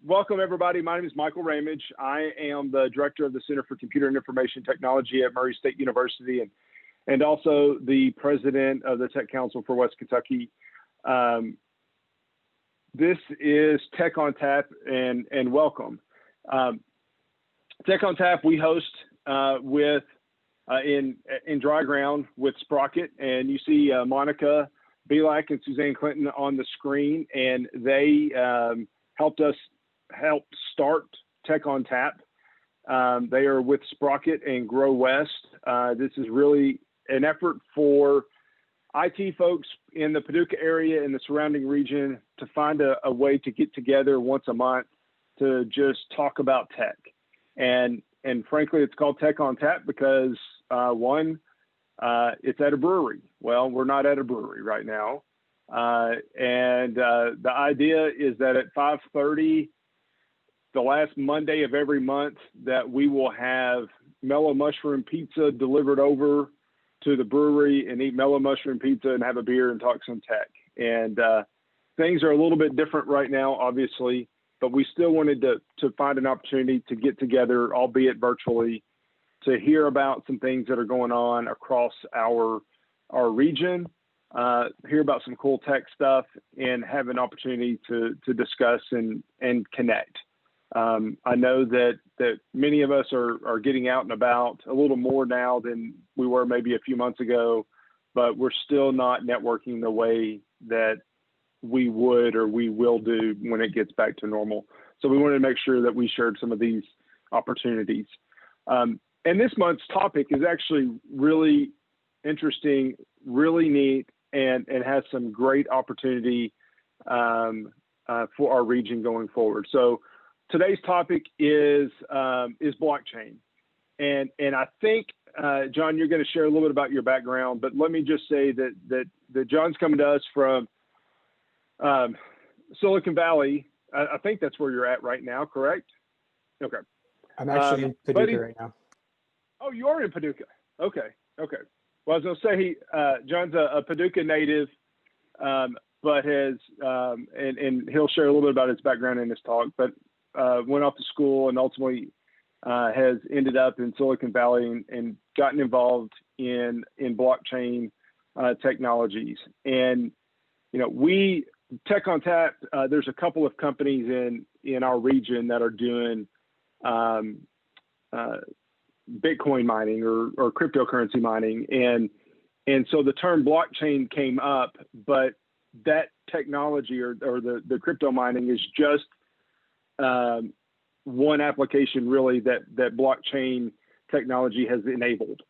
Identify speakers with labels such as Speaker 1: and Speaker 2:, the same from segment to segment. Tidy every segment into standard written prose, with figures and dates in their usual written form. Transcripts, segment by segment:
Speaker 1: Welcome, everybody. My name is Michael Ramage. I am the director of the Center for Computer and Information Technology at Murray State University and also the president of the Tech Council for West Kentucky. This is Tech on Tap, and welcome. Tech on Tap we host in dry ground with Sprocket, and you see Monica Belak and Suzanne Clinton on the screen, and they helped start Tech on Tap. They are with Sprocket and Grow West. This is really an effort for IT folks in the Paducah area and the surrounding region to find a way to get together once a month to just talk about tech. And frankly, it's called Tech on Tap because it's at a brewery. Well, we're not at a brewery right now. The idea is that at 5:30, the last Monday of every month, that we will have mellow mushroom pizza delivered over to the brewery and eat mellow mushroom pizza and have a beer and talk some tech. And things are a little bit different right now, obviously, but we still wanted to find an opportunity to get together, albeit virtually, to hear about some things that are going on across our region, hear about some cool tech stuff, and have an opportunity to discuss and connect. I know that many of us are getting out and about a little more now than we were maybe a few months ago, but we're still not networking the way that we would or we will do when it gets back to normal. So we wanted to make sure that we shared some of these opportunities. And this month's topic is actually really interesting, really neat, and has some great opportunity for our region going forward. So today's topic is blockchain. And I think, John, you're going to share a little bit about your background, but let me just say that John's coming to us from Silicon Valley. I think that's where you're at right now, correct? Okay.
Speaker 2: I'm actually in Paducah right now.
Speaker 1: Oh, you are in Paducah. Okay. Well, I was going to say John's a Paducah native, but has and he'll share a little bit about his background in this talk. But went off to school and ultimately has ended up in Silicon Valley and gotten involved in blockchain technologies. And we Tech on Tap. There's a couple of companies in our region that are doing Bitcoin mining or cryptocurrency mining, and so the term blockchain came up, but that technology or the crypto mining is just one application really that blockchain technology has enabled,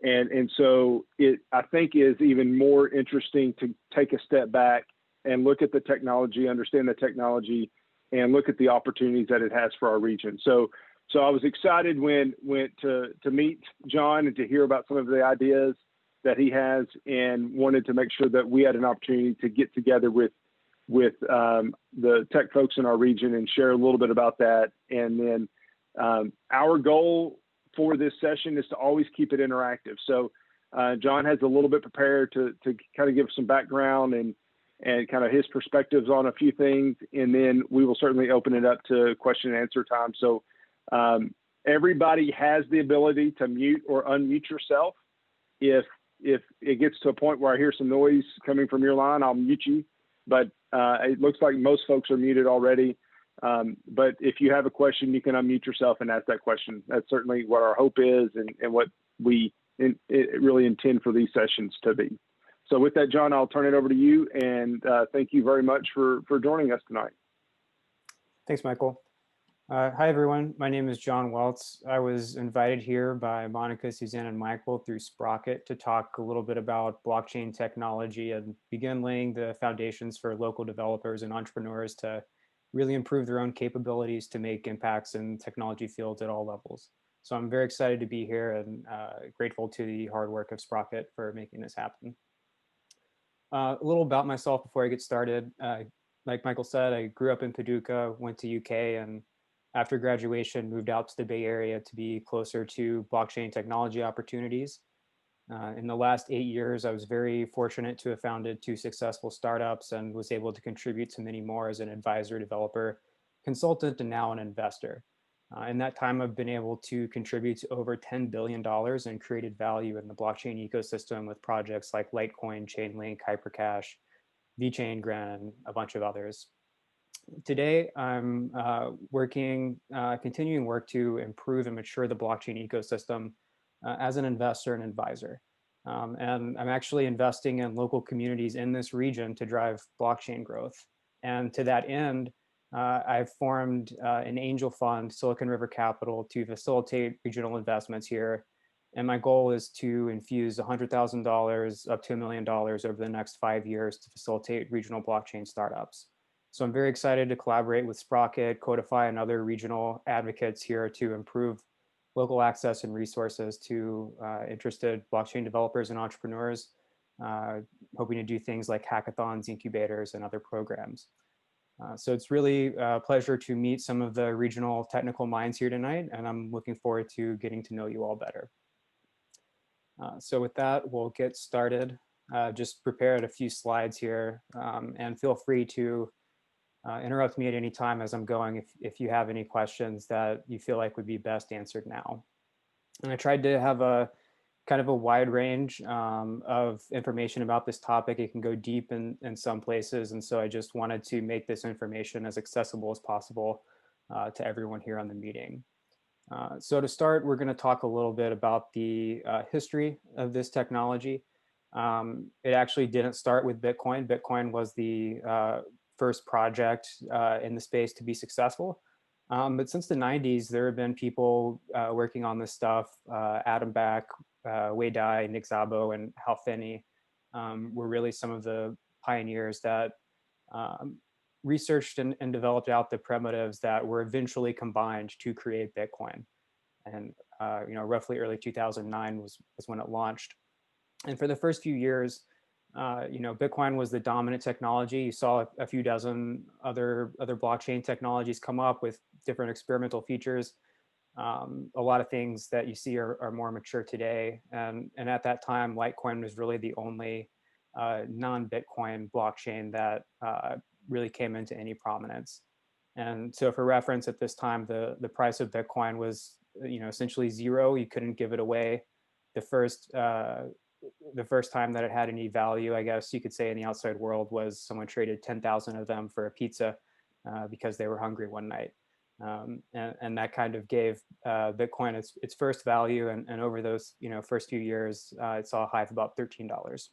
Speaker 1: and so it I think is even more interesting to take a step back and look at the technology, understand the technology, and look at the opportunities that it has for our region. So I was excited to meet John and to hear about some of the ideas that he has, and wanted to make sure that we had an opportunity to get together with the tech folks in our region and share a little bit about that. And then our goal for this session is to always keep it interactive. So John has a little bit prepared to kind of give some background and kind of his perspectives on a few things, and then we will certainly open it up to question and answer time. So everybody has the ability to mute or unmute yourself. If it gets to a point where I hear some noise coming from your line, I'll mute you. But it looks like most folks are muted already. But if you have a question, you can unmute yourself and ask that question. That's certainly what our hope is, and what we really intend for these sessions to be. So with that, John, I'll turn it over to you, and thank you very much for joining us tonight.
Speaker 2: Thanks, Michael. Hi, everyone. My name is John Woeltz. I was invited here by Monica, Suzanne, and Michael through Sprocket to talk a little bit about blockchain technology and begin laying the foundations for local developers and entrepreneurs to really improve their own capabilities to make impacts in technology fields at all levels. So I'm very excited to be here and grateful to the hard work of Sprocket for making this happen. A little about myself before I get started. Like Michael said, I grew up in Paducah, went to UK, and after graduation, moved out to the Bay Area to be closer to blockchain technology opportunities. In the last 8 years, I was very fortunate to have founded 2 successful startups and was able to contribute to many more as an advisor developer consultant and now an investor. In that time, I've been able to contribute to over $10 billion and created value in the blockchain ecosystem with projects like Litecoin, Chainlink, Hypercash, VeChain, Gren, and a bunch of others. Today, I'm continuing work to improve and mature the blockchain ecosystem as an investor and advisor. And I'm actually investing in local communities in this region to drive blockchain growth. And to that end, I've formed an angel fund, Silicon River Capital, to facilitate regional investments here. And my goal is to infuse $100,000 up to $1 million over the next 5 years to facilitate regional blockchain startups. So I'm very excited to collaborate with Sprocket, Codify, and other regional advocates here to improve local access and resources to interested blockchain developers and entrepreneurs, hoping to do things like hackathons, incubators, and other programs. So it's really a pleasure to meet some of the regional technical minds here tonight, and I'm looking forward to getting to know you all better. So with that, we'll get started. Just prepared a few slides here, and feel free to interrupt me at any time as I'm going if you have any questions that you feel like would be best answered now. And I tried to have a kind of a wide range of information about this topic. It can go deep in some places. And so I just wanted to make this information as accessible as possible to everyone here on the meeting. So to start, we're going to talk a little bit about the history of this technology. It actually didn't start with Bitcoin. Bitcoin was the first project in the space to be successful. But since the 90s, there have been people working on this stuff. Adam Back, Wei Dai, Nick Szabo, and Hal Finney were really some of the pioneers that researched and developed out the primitives that were eventually combined to create Bitcoin. And roughly early 2009 was when it launched. And for the first few years, Bitcoin was the dominant technology. You saw a few dozen other blockchain technologies come up with different experimental features. A lot of things that you see are more mature today. And at that time, Litecoin was really the only non-Bitcoin blockchain that really came into any prominence. And so for reference, at this time, the price of Bitcoin was essentially zero. You couldn't give it away. The first time that it had any value, I guess you could say, in the outside world was someone traded 10,000 of them for a pizza because they were hungry one night. And that kind of gave Bitcoin its first value. And over those first few years, it saw a high of about $13.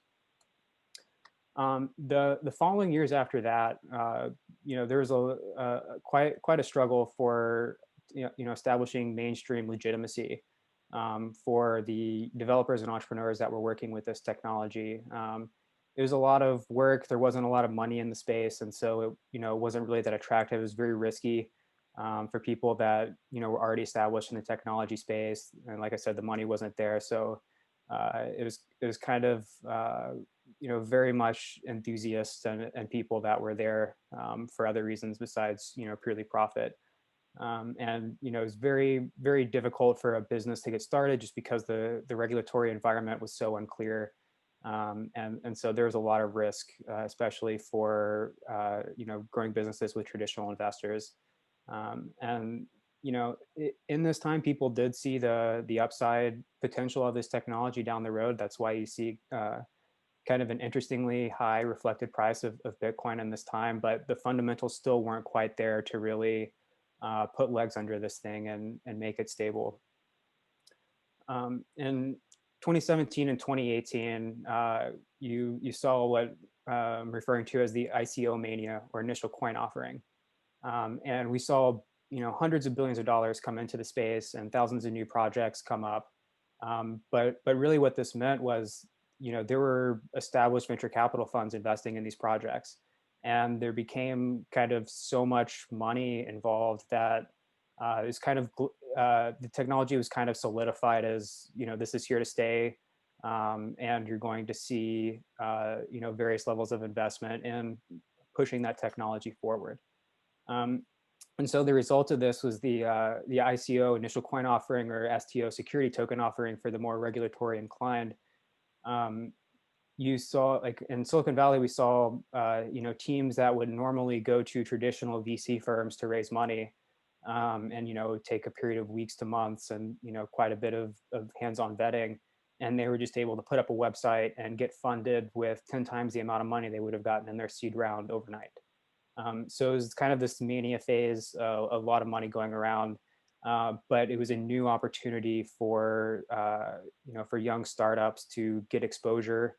Speaker 2: The following years after that, there was quite a struggle for establishing mainstream legitimacy for the developers and entrepreneurs that were working with this technology. It was a lot of work. There wasn't a lot of money in the space, and so it wasn't really that attractive. It was very risky for people that were already established in the technology space. And like I said, the money wasn't there, so it was kind of very much enthusiasts and people that were there for other reasons besides purely profit. And it was very, very difficult for a business to get started just because the regulatory environment was so unclear. And so there was a lot of risk, especially for growing businesses with traditional investors. And in this time, people did see the upside potential of this technology down the road. That's why you see kind of an interestingly high reflected price of Bitcoin in this time, but the fundamentals still weren't quite there to really put legs under this thing and make it stable. In 2017 and 2018, you saw what I'm referring to as the ICO mania, or initial coin offering. And we saw hundreds of billions of dollars come into the space and thousands of new projects come up. But really what this meant was, there were established venture capital funds investing in these projects. And there became kind of so much money involved that it was kind of the technology was kind of solidified as this is here to stay, and you're going to see various levels of investment in pushing that technology forward. And so the result of this was the ICO, initial coin offering, or STO, security token offering for the more regulatory inclined. you saw, like in Silicon Valley, we saw teams that would normally go to traditional VC firms to raise money, and take a period of weeks to months, and quite a bit of hands-on vetting, and they were just able to put up a website and get funded with 10 times the amount of money they would have gotten in their seed round overnight. So it was kind of this mania phase, a lot of money going around, but it was a new opportunity for for young startups to get exposure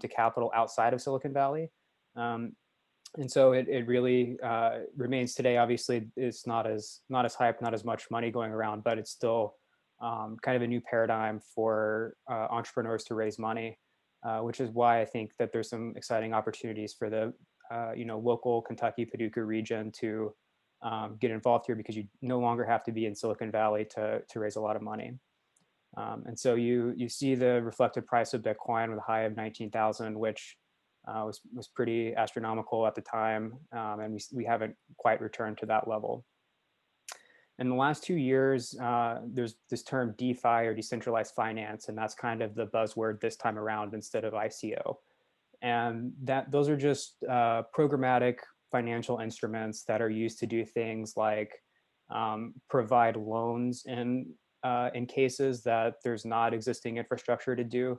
Speaker 2: to capital outside of Silicon Valley. Um, and so it really remains today. Obviously, it's not as hype, not as much money going around, but it's still kind of a new paradigm for entrepreneurs to raise money, which is why I think that there's some exciting opportunities for the local Kentucky Paducah region to get involved here, because you no longer have to be in Silicon Valley to raise a lot of money. And so you see the reflected price of Bitcoin with a high of 19,000, which was pretty astronomical at the time, and we haven't quite returned to that level. In the last 2 years, there's this term DeFi, or decentralized finance, and that's kind of the buzzword this time around instead of ICO. And those are just programmatic financial instruments that are used to do things like provide loans in cases that there's not existing infrastructure to do.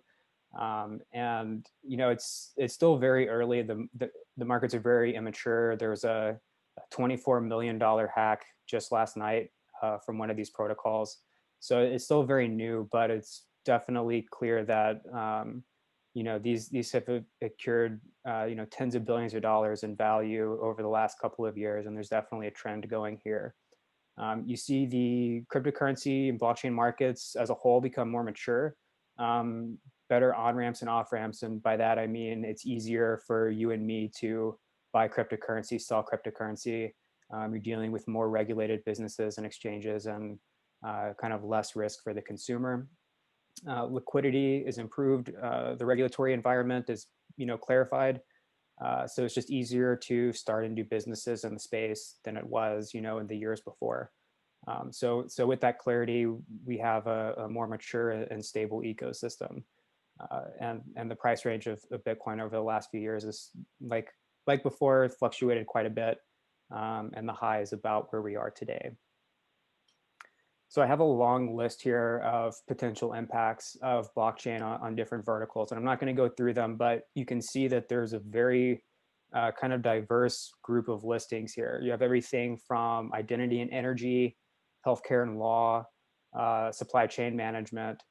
Speaker 2: And it's still very early. The markets are very immature. There was a $24 million hack just last night from one of these protocols. So it's still very new, but it's definitely clear that these have accrued tens of billions of dollars in value over the last couple of years, and there's definitely a trend going here. You see the cryptocurrency and blockchain markets as a whole become more mature, better on-ramps and off-ramps, and by that I mean it's easier for you and me to buy cryptocurrency, sell cryptocurrency. You're dealing with more regulated businesses and exchanges, and kind of less risk for the consumer. Liquidity is improved. The regulatory environment is, clarified. So it's just easier to start and do businesses in the space than it was, in the years before. So with that clarity, we have a more mature and stable ecosystem. And the price range of Bitcoin over the last few years is like before, it fluctuated quite a bit, and the high is about where we are today. So I have a long list here of potential impacts of blockchain on different verticals, and I'm not going to go through them, but you can see that there's a very kind of diverse group of listings here. You have everything from identity and energy, healthcare and law, supply chain management.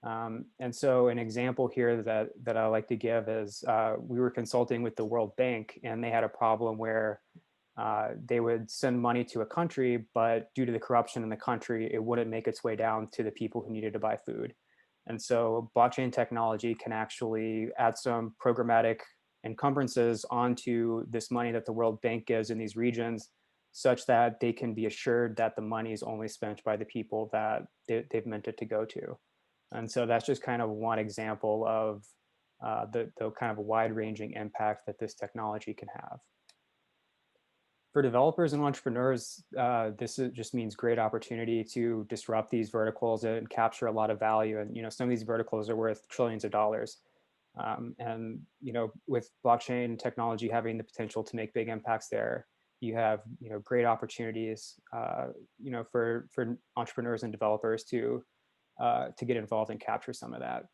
Speaker 2: And so an example here that I like to give is we were consulting with the World Bank, and they had a problem where they would send money to a country, but due to the corruption in the country, it wouldn't make its way down to the people who needed to buy food. And so blockchain technology can actually add some programmatic encumbrances onto this money that the World Bank gives in these regions, such that they can be assured that the money is only spent by the people that they've meant it to go to. And so that's just kind of one example of the kind of wide-ranging impact that this technology can have. For developers and entrepreneurs, just means great opportunity to disrupt these verticals and capture a lot of value. And some of these verticals are worth trillions of dollars. And with blockchain technology having the potential to make big impacts there, you have great opportunities for entrepreneurs and developers to get involved and capture some of that.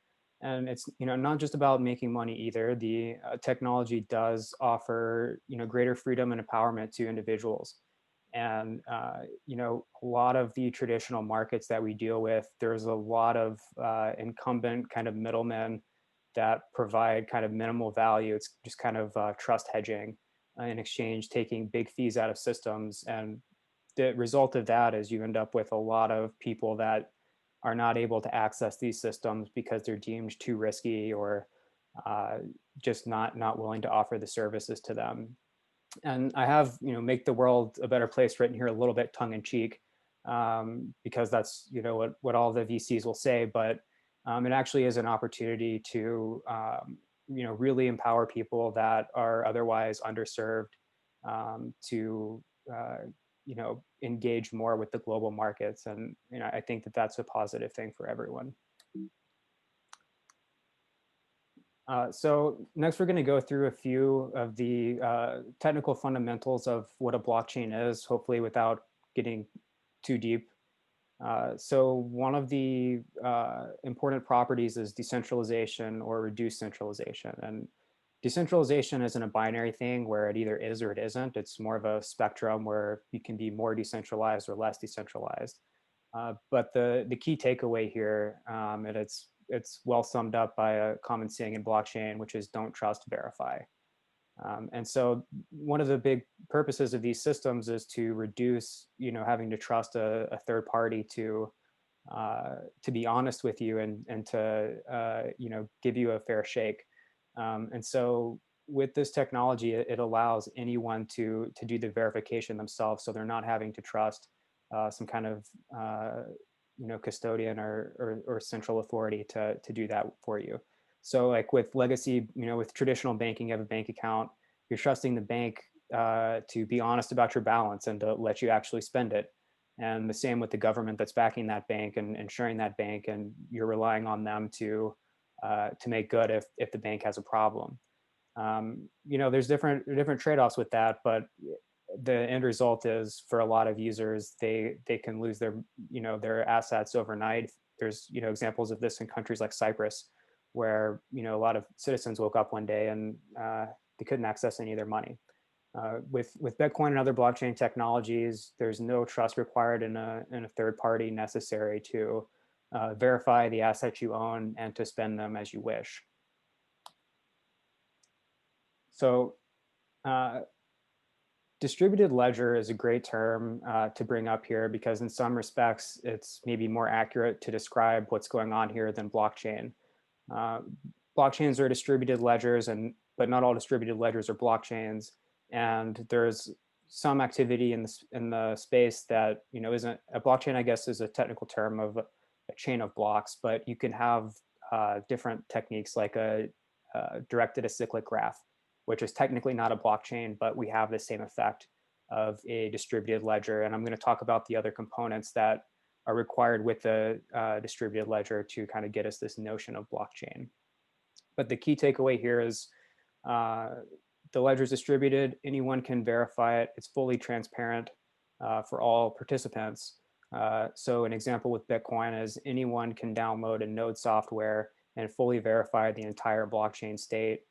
Speaker 2: And it's not just about making money either. The technology does offer greater freedom and empowerment to individuals. And a lot of the traditional markets that we deal with, there's a lot of incumbent kind of middlemen that provide kind of minimal value. It's just kind of trust hedging in exchange, taking big fees out of systems. And the result of that is you end up with a lot of people that are not able to access these systems because they're deemed too risky, or just not willing to offer the services to them. And I have make the world a better place written here a little bit tongue in cheek, because that's what all the VCs will say, but it actually is an opportunity to really empower people that are otherwise underserved, to engage more with the global markets. And I think that that's a positive thing for everyone. So next, we're going to go through a few of the technical fundamentals of what a blockchain is, hopefully without getting too deep. So one of the important properties is decentralization or reduced centralization. And decentralization isn't a binary thing where it either is or it isn't. It's more of a spectrum where you can be more decentralized or less decentralized. But the key takeaway here, and it's well summed up by a common saying in blockchain, which is don't trust, verify. And so one of the big purposes of these systems is to reduce, having to trust a third party to be honest with you and to, give you a fair shake. And so with this technology, it allows anyone to do the verification themselves. So they're not having to trust some kind of, custodian or central authority to do that for you. So like with legacy, with traditional banking, you have a bank account, you're trusting the bank to be honest about your balance and to let you actually spend it. And the same with the government that's backing that bank and insuring that bank, and you're relying on them to make good if the bank has a problem. There's different trade-offs with that, but the end result is for a lot of users, they can lose their assets overnight. There's examples of this in countries like Cyprus, where a lot of citizens woke up one day and they couldn't access any of their money. With Bitcoin and other blockchain technologies, there's no trust required in a third party necessary to verify the assets you own and to spend them as you wish. So distributed ledger is a great term to bring up here because in some respects, it's maybe more accurate to describe what's going on here than blockchain. Blockchains are distributed ledgers, but not all distributed ledgers are blockchains. And there's some activity in the space that isn't a blockchain. I guess is a technical term of a chain of blocks, but you can have different techniques like a directed acyclic graph, which is technically not a blockchain, but we have the same effect of a distributed ledger. And I'm going to talk about the other components that are required with the distributed ledger to kind of get us this notion of blockchain. But the key takeaway here is the ledger is distributed, anyone can verify it, it's fully transparent for all participants. So an example with Bitcoin is anyone can download a node software and fully verify the entire blockchain state.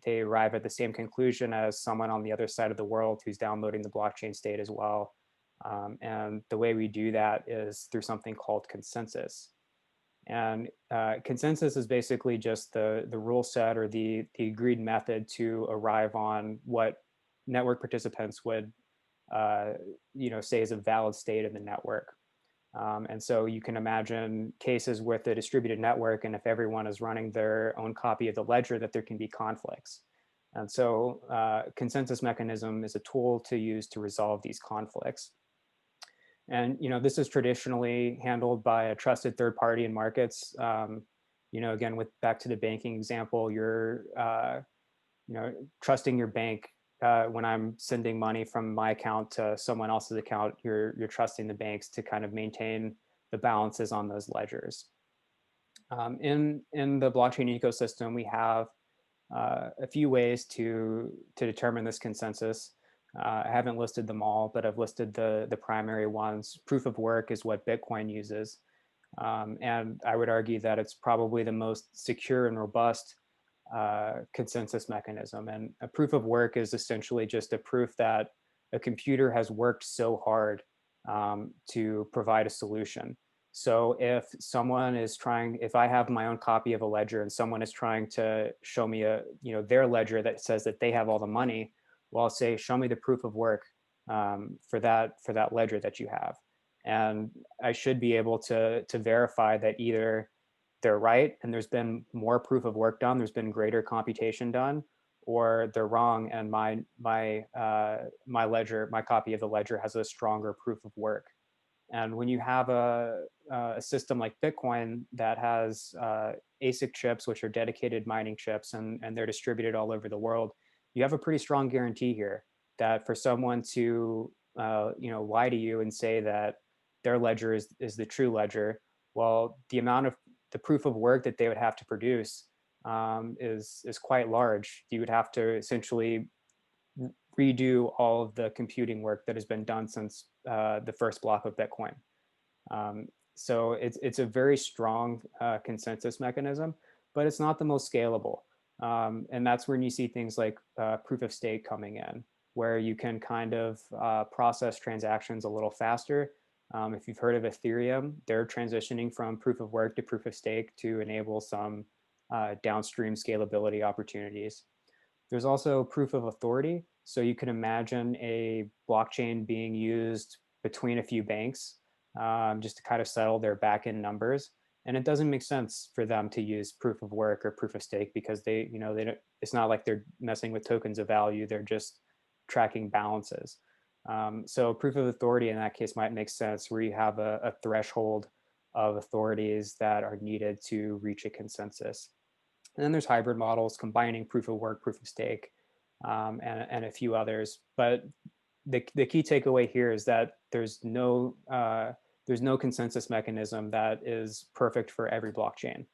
Speaker 2: They arrive at the same conclusion as someone on the other side of the world who's downloading the blockchain state as well. And the way we do that is through something called consensus. And consensus is basically just the rule set or the agreed method to arrive on what network participants would say is a valid state of the network. And so you can imagine cases with a distributed network, and if everyone is running their own copy of the ledger, that there can be conflicts. And so consensus mechanism is a tool to use to resolve these conflicts. And this is traditionally handled by a trusted third party in markets. Again, back to the banking example, you're trusting your bank. When I'm sending money from my account to someone else's account, you're trusting the banks to kind of maintain the balances on those ledgers. In the blockchain ecosystem, we have a few ways to determine this consensus. I haven't listed them all, but I've listed the primary ones. Proof of work is what Bitcoin uses. And I would argue that it's probably the most secure and robust consensus mechanism. And a proof of work is essentially just a proof that a computer has worked so hard to provide a solution. So if someone is if I have my own copy of a ledger and someone is trying to show me their ledger that says that they have all the money, well, I'll say, show me the proof of work for that ledger that you have. And I should be able to verify that either they're right and there's been more proof of work done, there's been greater computation done, or they're wrong and my ledger, my copy of the ledger has a stronger proof of work. And when you have a system like Bitcoin that has ASIC chips, which are dedicated mining chips, and they're distributed all over the world, you have a pretty strong guarantee here that for someone to lie to you and say that their ledger is the true ledger, well, the amount of the proof of work that they would have to produce is quite large. You would have to essentially redo all of the computing work that has been done since the first block of Bitcoin. So it's a very strong consensus mechanism, but it's not the most scalable. And that's when you see things like proof of stake coming in, where you can kind of process transactions a little faster. If you've heard of Ethereum, they're transitioning from proof of work to proof of stake to enable some downstream scalability opportunities. There's also proof of authority. So you can imagine a blockchain being used between a few banks just to kind of settle their back-end numbers. And it doesn't make sense for them to use proof of work or proof of stake because they don't, it's not like they're messing with tokens of value. They're just tracking balances. So proof of authority in that case might make sense where you have a threshold of authorities that are needed to reach a consensus. And then there's hybrid models combining proof of work, proof of stake, and a few others. But the key takeaway here is that there's no consensus mechanism that is perfect for every blockchain.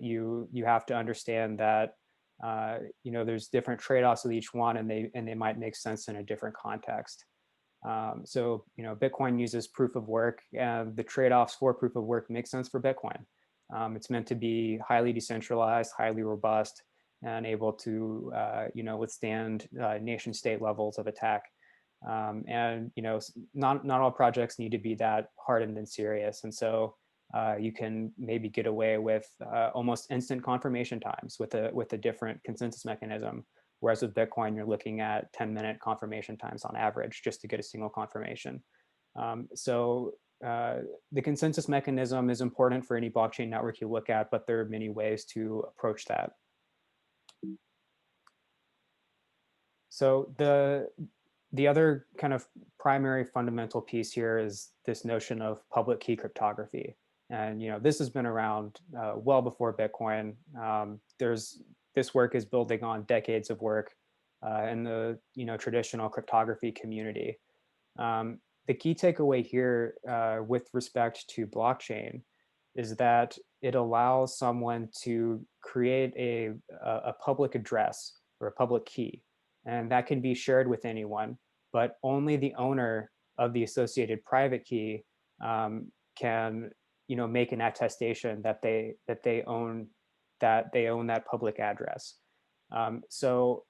Speaker 2: You have to understand that there's different trade-offs with each one, and they might make sense in a different context. So Bitcoin uses proof of work, and the trade-offs for proof of work make sense for Bitcoin. It's meant to be highly decentralized, highly robust, and able to withstand nation-state levels of attack. And not all projects need to be that hardened and serious, and so you can maybe get away with almost instant confirmation times with a different consensus mechanism. Whereas with Bitcoin, you're looking at 10-minute confirmation times on average just to get a single confirmation. The consensus mechanism is important for any blockchain network you look at, but there are many ways to approach that. So the other kind of primary fundamental piece here is this notion of public key cryptography. And this has been around well before Bitcoin. This work is building on decades of work in the traditional cryptography community. The key takeaway here with respect to blockchain is that it allows someone to create a public address or a public key, and that can be shared with anyone, but only the owner of the associated private key can make an attestation that they own that public address. So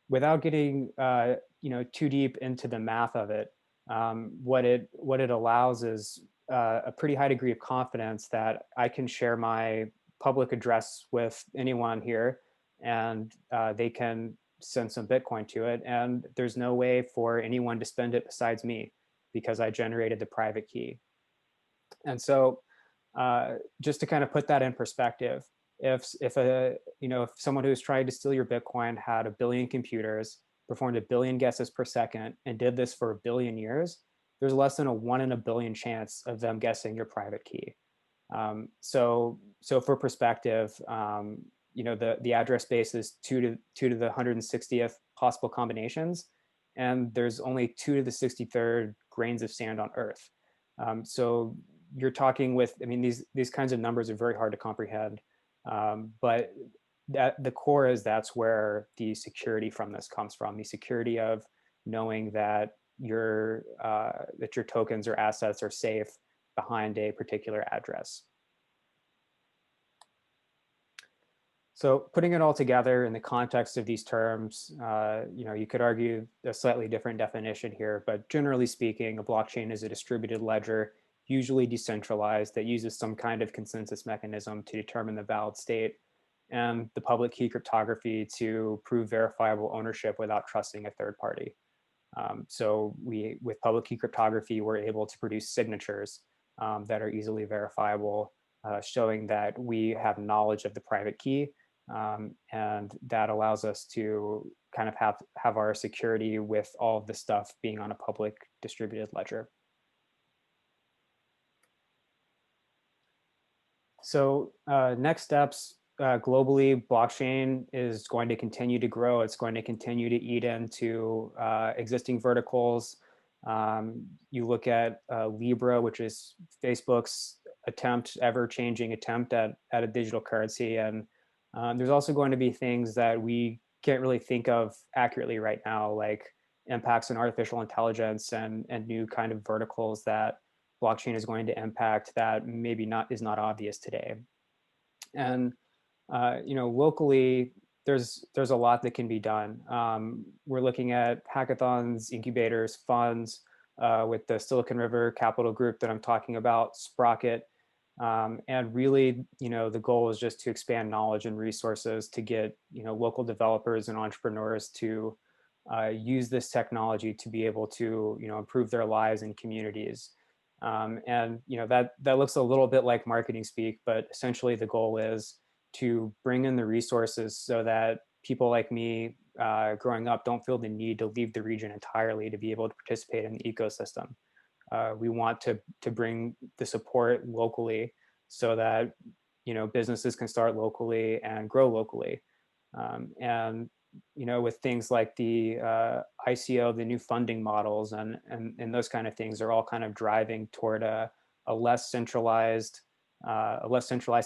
Speaker 2: without getting too deep into the math of it, what it allows is a pretty high degree of confidence that I can share my public address with anyone here, and they can send some Bitcoin to it, and there's no way for anyone to spend it besides me because I generated the private key. And so just to kind of put that in perspective, if someone who's trying to steal your Bitcoin had 1 billion computers, performed 1 billion guesses per second, and did this for 1 billion years, there's less than a 1 in a billion chance of them guessing your private key. So for perspective, the address space is 2 to the 160th possible combinations, and there's only 2 to the 63rd grains of sand on Earth. So you're talking with, these kinds of numbers are very hard to comprehend, but the core is that's where the security from this comes from, the security of knowing that your tokens or assets are safe behind a particular address. So putting it all together in the context of these terms, you could argue a slightly different definition here, but generally speaking, a blockchain is a distributed ledger, usually decentralized, that uses some kind of consensus mechanism to determine the valid state, and the public key cryptography to prove verifiable ownership without trusting a third party. So with public key cryptography, we're able to produce signatures that are easily verifiable, showing that we have knowledge of the private key, and that allows us to kind of have our security with all of the stuff being on a public distributed ledger. So next steps, globally, blockchain is going to continue to grow. It's going to continue to eat into existing verticals. You look at Libra, which is Facebook's ever-changing attempt at a digital currency, and There's also going to be things that we can't really think of accurately right now, like impacts in artificial intelligence and new kind of verticals that blockchain is going to impact that maybe not is not obvious today. And locally, there's a lot that can be done. We're looking at hackathons, incubators, funds with the Silicon River Capital Group that I'm talking about, Sprocket. And really, the goal is just to expand knowledge and resources to get, local developers and entrepreneurs to use this technology to be able to, improve their lives and communities. And that looks a little bit like marketing speak, but essentially the goal is to bring in the resources so that people like me growing up don't feel the need to leave the region entirely to be able to participate in the ecosystem. We want to bring the support locally so that businesses can start locally and grow locally. And with things like the ICO, the new funding models, and those kind of things are all kind of driving toward a less centralized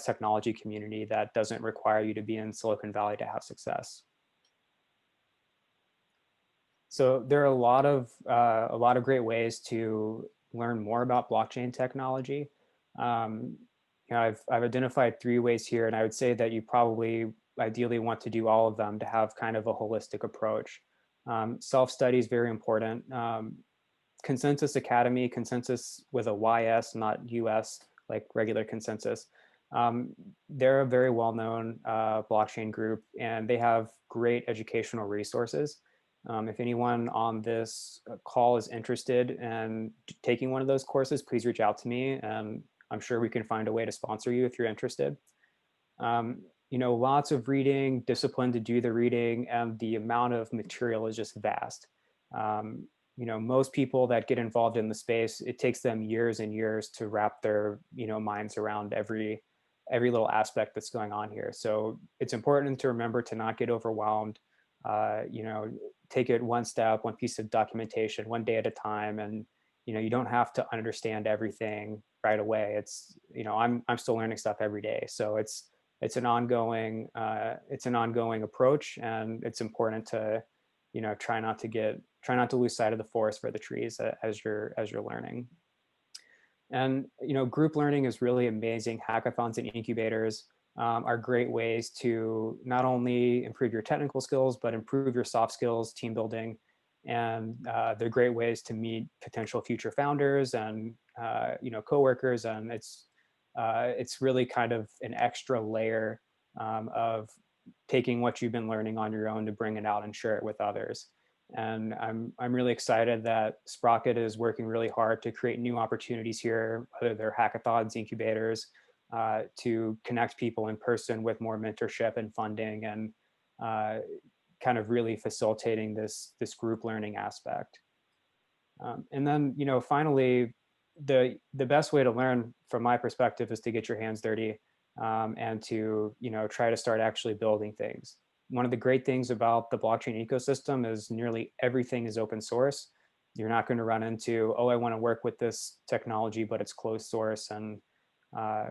Speaker 2: technology community that doesn't require you to be in Silicon Valley to have success. So there are a lot of great ways to learn more about blockchain technology. I've identified 3 ways here, and I would say that you probably ideally want to do all of them to have kind of a holistic approach. Self-study is very important. Consensus Academy, consensus with a YS, not US, like regular consensus. They're a very well-known blockchain group, and they have great educational resources. If anyone on this call is interested in taking one of those courses, please reach out to me, and I'm sure we can find a way to sponsor you if you're interested. Lots of reading, discipline to do the reading, and the amount of material is just vast. Most people that get involved in the space, it takes them years and years to wrap their, minds around every little aspect that's going on here. So it's important to remember to not get overwhelmed. Take it one step, one piece of documentation, one day at a time, and you don't have to understand everything right away. It's I'm still learning stuff every day, so it's an ongoing approach, and it's important to try not to lose sight of the forest for the trees as you're learning. And group learning is really amazing. Hackathons and incubators are great ways to not only improve your technical skills, but improve your soft skills, team building. And they're great ways to meet potential future founders and coworkers. And it's really kind of an extra layer of taking what you've been learning on your own to bring it out and share it with others. And I'm really excited that Sprocket is working really hard to create new opportunities here, whether they're hackathons, incubators, to connect people in person with more mentorship and funding, and kind of really facilitating this group learning aspect. And then finally, the best way to learn from my perspective is to get your hands dirty, and to try to start actually building things. One of the great things about the blockchain ecosystem is nearly everything is open source. You're not going to run into, oh, I want to work with this technology, but it's closed source and I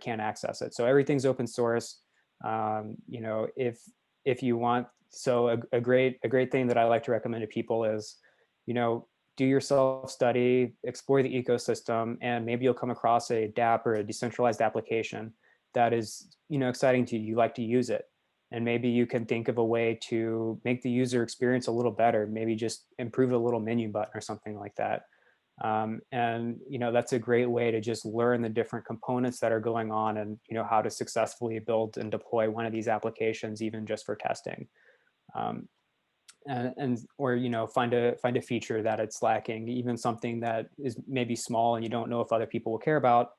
Speaker 2: can't access it. So everything's open source. If you want, so a great thing that I like to recommend to people is, do your self-study, explore the ecosystem, and maybe you'll come across a dApp or a decentralized application that is exciting to you. You like to use it. And maybe you can think of a way to make the user experience a little better, maybe just improve a little menu button or something like that. And that's a great way to just learn the different components that are going on, and how to successfully build and deploy one of these applications, even just for testing. Or find a feature that it's lacking, even something that is maybe small and you don't know if other people will care about.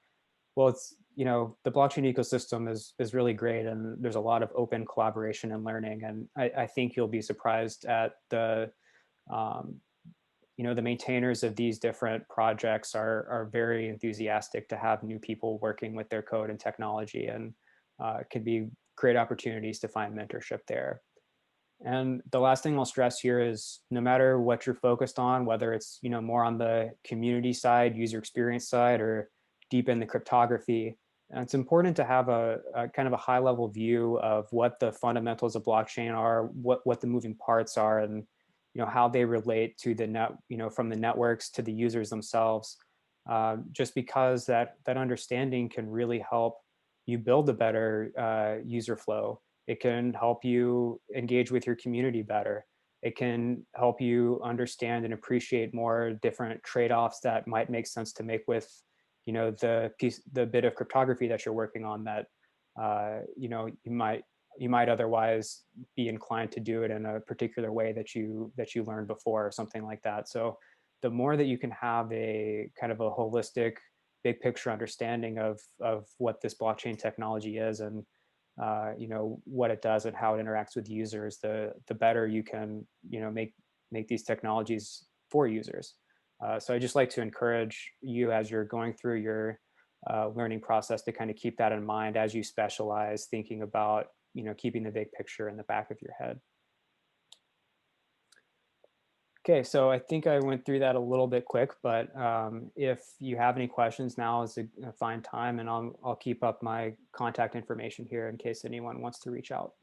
Speaker 2: Well, it's the blockchain ecosystem is really great, and there's a lot of open collaboration and learning, and I think you'll be surprised at the the maintainers of these different projects are very enthusiastic to have new people working with their code and technology, and can be great opportunities to find mentorship there. And the last thing I'll stress here is, no matter what you're focused on, whether it's more on the community side, user experience side, or deep in the cryptography, And it's important to have a kind of a high level view of what the fundamentals of blockchain are, what the moving parts are, and how they relate to the net, from the networks to the users themselves. Just because that understanding can really help you build a better user flow. It can help you engage with your community better. It can help you understand and appreciate more different trade-offs that might make sense to make with the bit of cryptography that you're working on that you might otherwise be inclined to do it in a particular way that you learned before or something like that. So the more that you can have a kind of a holistic big picture understanding of what this blockchain technology is and what it does and how it interacts with users, the better you can make these technologies for users. So I just like to encourage you as you're going through your learning process to kind of keep that in mind as you specialize, thinking about keeping the big picture in the back of your head. Okay, so I think I went through that a little bit quick, but if you have any questions, now is a fine time, and I'll keep up my contact information here in case anyone wants to reach out.